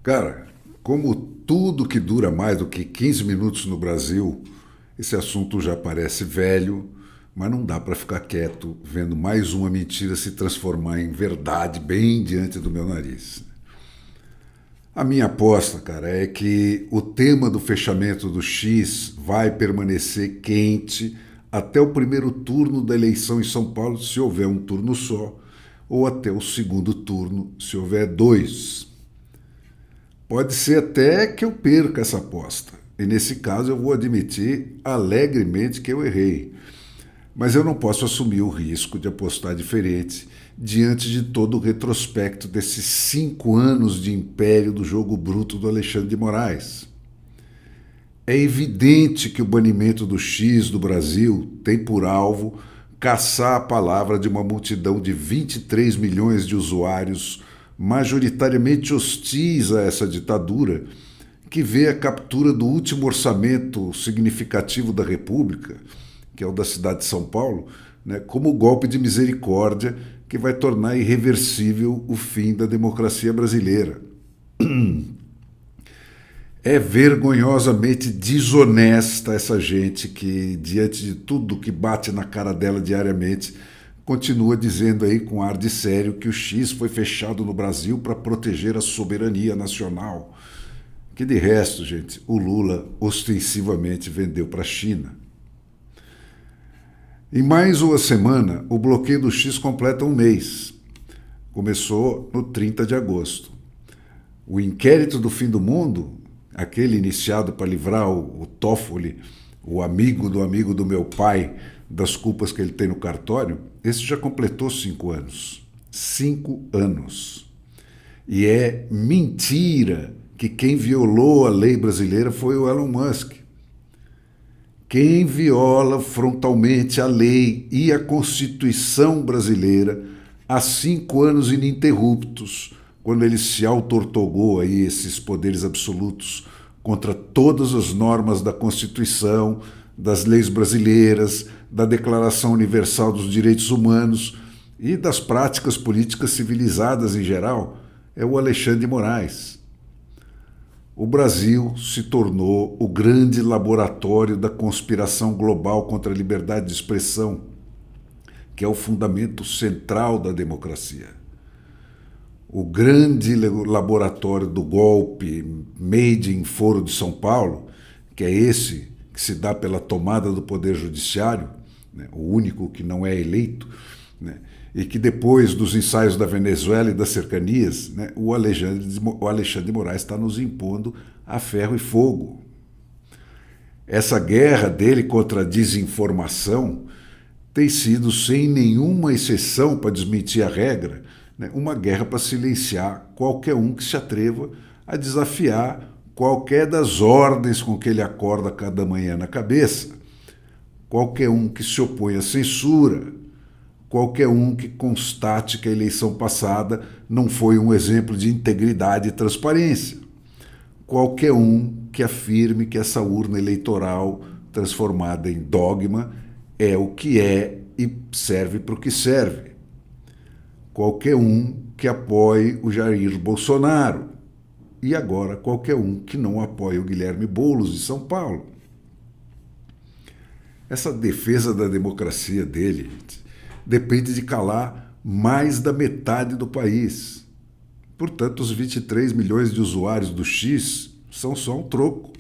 Cara, como tudo que dura mais do que 15 minutos no Brasil, esse assunto já parece velho, mas não dá para ficar quieto vendo mais uma mentira se transformar em verdade bem diante do meu nariz. A minha aposta, cara, é que o tema do fechamento do X vai permanecer quente até o primeiro turno da eleição em São Paulo, se houver um turno só, ou até o segundo turno, se houver dois. Pode ser até que eu perca essa aposta. E nesse caso eu vou admitir alegremente que eu errei. Mas eu não posso assumir o risco de apostar diferente diante de todo o retrospecto desses 5 anos de império do jogo bruto do Alexandre de Moraes. É evidente que o banimento do X do Brasil tem por alvo caçar a palavra de uma multidão de 23 milhões de usuários majoritariamente hostis a essa ditadura, que vê a captura do último orçamento significativo da República, que é o da cidade de São Paulo, né, como golpe de misericórdia que vai tornar irreversível o fim da democracia brasileira. É vergonhosamente desonesta essa gente que, diante de tudo que bate na cara dela diariamente, continua dizendo aí com ar de sério que o X foi fechado no Brasil para proteger a soberania nacional. Que de resto, gente, o Lula ostensivamente vendeu para a China. Em mais uma semana, o bloqueio do X completa um mês. Começou no 30 de agosto. O inquérito do fim do mundo, aquele iniciado para livrar o Toffoli, o amigo do meu pai, das culpas que ele tem no cartório, esse já completou 5 anos. 5 anos. E é mentira que quem violou a lei brasileira foi o Elon Musk. Quem viola frontalmente a lei e a Constituição brasileira há 5 anos ininterruptos, quando ele se auto-ortogou aí esses poderes absolutos contra todas as normas da Constituição, das leis brasileiras, da Declaração Universal dos Direitos Humanos e das práticas políticas civilizadas em geral, é o Alexandre de Moraes. O Brasil se tornou o grande laboratório da conspiração global contra a liberdade de expressão, que é o fundamento central da democracia. O grande laboratório do golpe made in Foro de São Paulo, que é esse que se dá pela tomada do Poder Judiciário, né, o único que não é eleito, né, e que depois dos ensaios da Venezuela e das cercanias, né, o Alexandre de Moraes está nos impondo a ferro e fogo. Essa guerra dele contra a desinformação tem sido, sem nenhuma exceção para desmentir a regra, né, uma guerra para silenciar qualquer um que se atreva a desafiar qualquer das ordens com que ele acorda cada manhã na cabeça, qualquer um que se opõe à censura, qualquer um que constate que a eleição passada não foi um exemplo de integridade e transparência, qualquer um que afirme que essa urna eleitoral transformada em dogma é o que é e serve para o que serve, qualquer um que apoie o Jair Bolsonaro e agora qualquer um que não apoie o Guilherme Boulos de São Paulo. Essa defesa da democracia dele depende de calar mais da metade do país. Portanto, os 23 milhões de usuários do X são só um troco.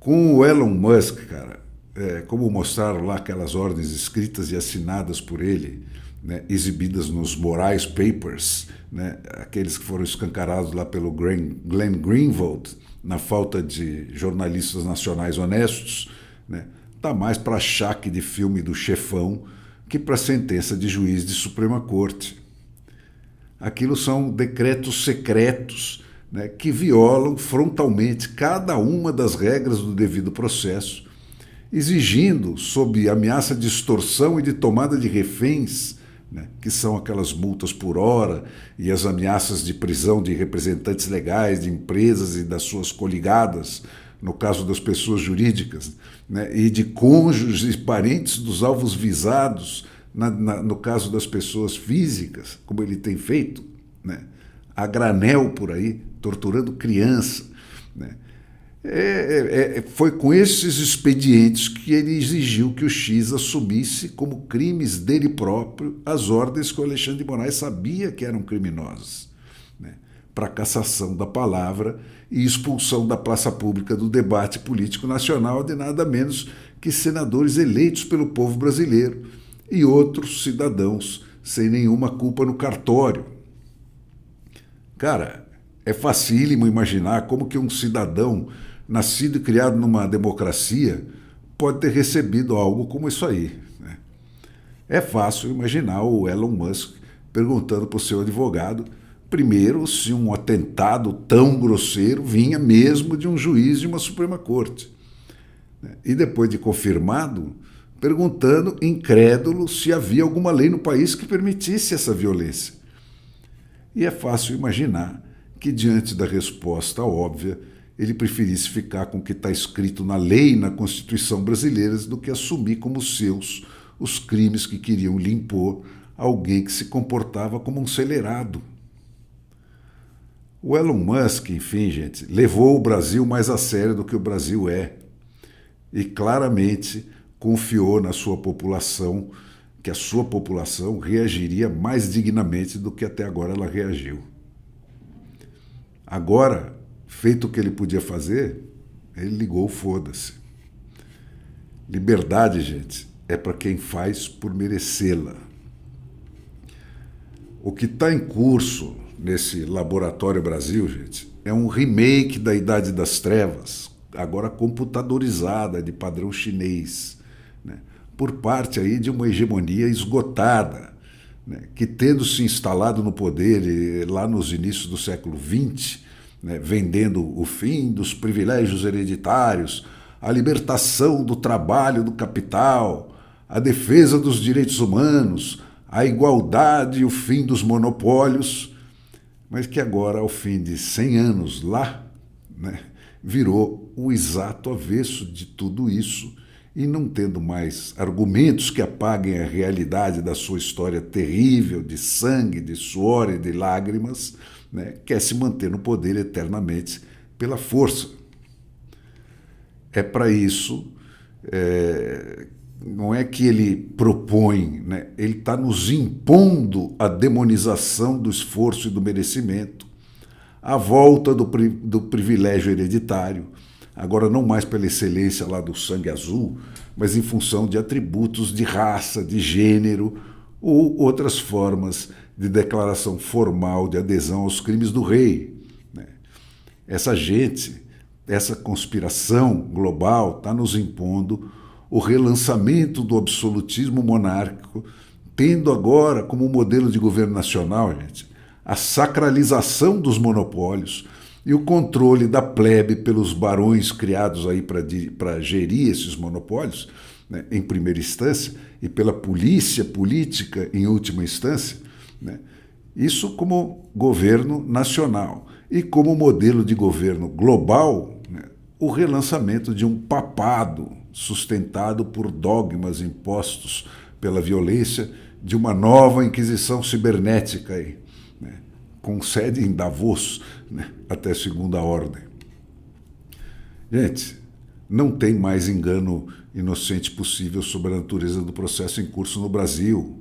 Com o Elon Musk, cara, como mostraram lá aquelas ordens escritas e assinadas por ele, né, exibidas nos Moraes Papers, né, aqueles que foram escancarados lá pelo Glenn Greenwald, na falta de jornalistas nacionais honestos, né, tá mais para achaque de filme do chefão que para sentença de juiz de Suprema Corte. Aquilo são decretos secretos, né, que violam frontalmente cada uma das regras do devido processo, exigindo, sob ameaça de extorsão e de tomada de reféns, né, que são aquelas multas por hora e as ameaças de prisão de representantes legais de empresas e das suas coligadas, no caso das pessoas jurídicas, né, e de cônjuges e parentes dos alvos visados, no caso das pessoas físicas, como ele tem feito, né, a granel por aí, torturando criança, né? Foi com esses expedientes que ele exigiu que o X assumisse como crimes dele próprio as ordens que o Alexandre de Moraes sabia que eram criminosas, né, para cassação da palavra e expulsão da praça pública do debate político nacional de nada menos que senadores eleitos pelo povo brasileiro e outros cidadãos sem nenhuma culpa no cartório. Cara, é facílimo imaginar como que um cidadão nascido e criado numa democracia pode ter recebido algo como isso aí, né? É fácil imaginar o Elon Musk perguntando para o seu advogado, primeiro, se um atentado tão grosseiro vinha mesmo de um juiz de uma Suprema Corte, né? E depois de confirmado, perguntando, incrédulo, se havia alguma lei no país que permitisse essa violência. E é fácil imaginar que, diante da resposta óbvia, ele preferisse ficar com o que está escrito na lei e na Constituição brasileira do que assumir como seus os crimes que queriam lhe impor alguém que se comportava como um celerado. O Elon Musk, enfim, gente, levou o Brasil mais a sério do que o Brasil é e claramente confiou na sua população que a sua população reagiria mais dignamente do que até agora ela reagiu. Agora, feito o que ele podia fazer, ele ligou o foda-se. Liberdade, gente, é para quem faz por merecê-la. O que está em curso nesse Laboratório Brasil, gente, é um remake da Idade das Trevas, agora computadorizada, de padrão chinês, né, por parte aí de uma hegemonia esgotada, né, que, tendo se instalado no poder lá nos inícios do século XX, né, vendendo o fim dos privilégios hereditários, a libertação do trabalho do capital, a defesa dos direitos humanos, a igualdade e o fim dos monopólios, mas que agora, ao fim de 100 anos lá, né, virou o exato avesso de tudo isso e, não tendo mais argumentos que apaguem a realidade da sua história terrível de sangue, de suor e de lágrimas, né, quer se manter no poder eternamente pela força. É para isso, não é que ele propõe, né, ele está nos impondo a demonização do esforço e do merecimento, a volta do privilégio hereditário, agora não mais pela excelência lá do sangue azul, mas em função de atributos de raça, de gênero ou outras formas de declaração formal de adesão aos crimes do rei, né? Essa gente, essa conspiração global está nos impondo o relançamento do absolutismo monárquico, tendo agora como modelo de governo nacional, gente, a sacralização dos monopólios e o controle da plebe pelos barões criados aí para gerir esses monopólios, né, em primeira instância, e pela polícia política em última instância, né? Isso como governo nacional. E como modelo de governo global, né, o relançamento de um papado sustentado por dogmas impostos pela violência de uma nova inquisição cibernética aí, né, com sede em Davos, né, até segunda ordem. Gente, não tem mais engano inocente possível sobre a natureza do processo em curso no Brasil.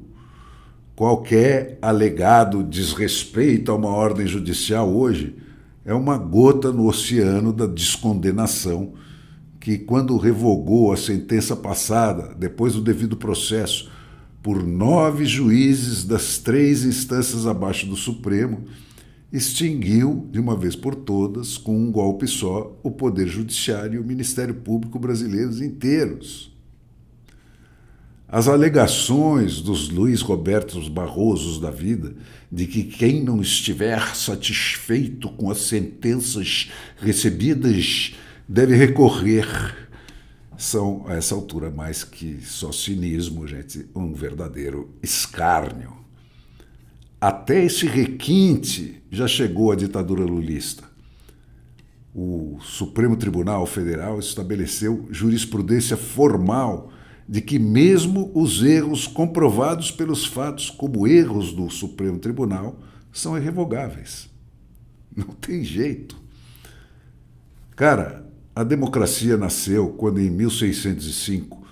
Qualquer alegado desrespeito a uma ordem judicial hoje é uma gota no oceano da descondenação que, quando revogou a sentença passada, depois do devido processo, por 9 juízes das 3 instâncias abaixo do Supremo, extinguiu, de uma vez por todas, com um golpe só, o Poder Judiciário e o Ministério Público brasileiros inteiros. As alegações dos Luiz Robertos Barrosos da vida de que quem não estiver satisfeito com as sentenças recebidas deve recorrer são, a essa altura, mais que só cinismo, gente, um verdadeiro escárnio. Até esse requinte já chegou à ditadura lulista. O Supremo Tribunal Federal estabeleceu jurisprudência formal de que mesmo os erros comprovados pelos fatos como erros do Supremo Tribunal são irrevogáveis. Não tem jeito. Cara, a democracia nasceu quando, em 1605,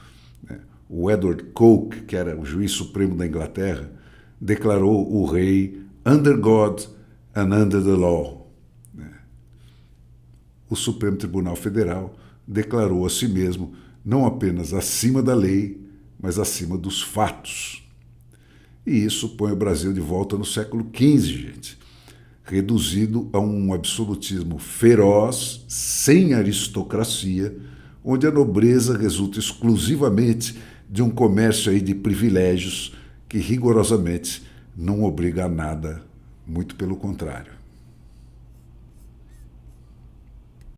o Edward Coke, que era o juiz supremo da Inglaterra, declarou o rei under God and under the law. O Supremo Tribunal Federal declarou a si mesmo não apenas acima da lei, mas acima dos fatos. E isso põe o Brasil de volta no século XV, gente, reduzido a um absolutismo feroz, sem aristocracia, onde a nobreza resulta exclusivamente de um comércio aí de privilégios que rigorosamente não obriga a nada, muito pelo contrário.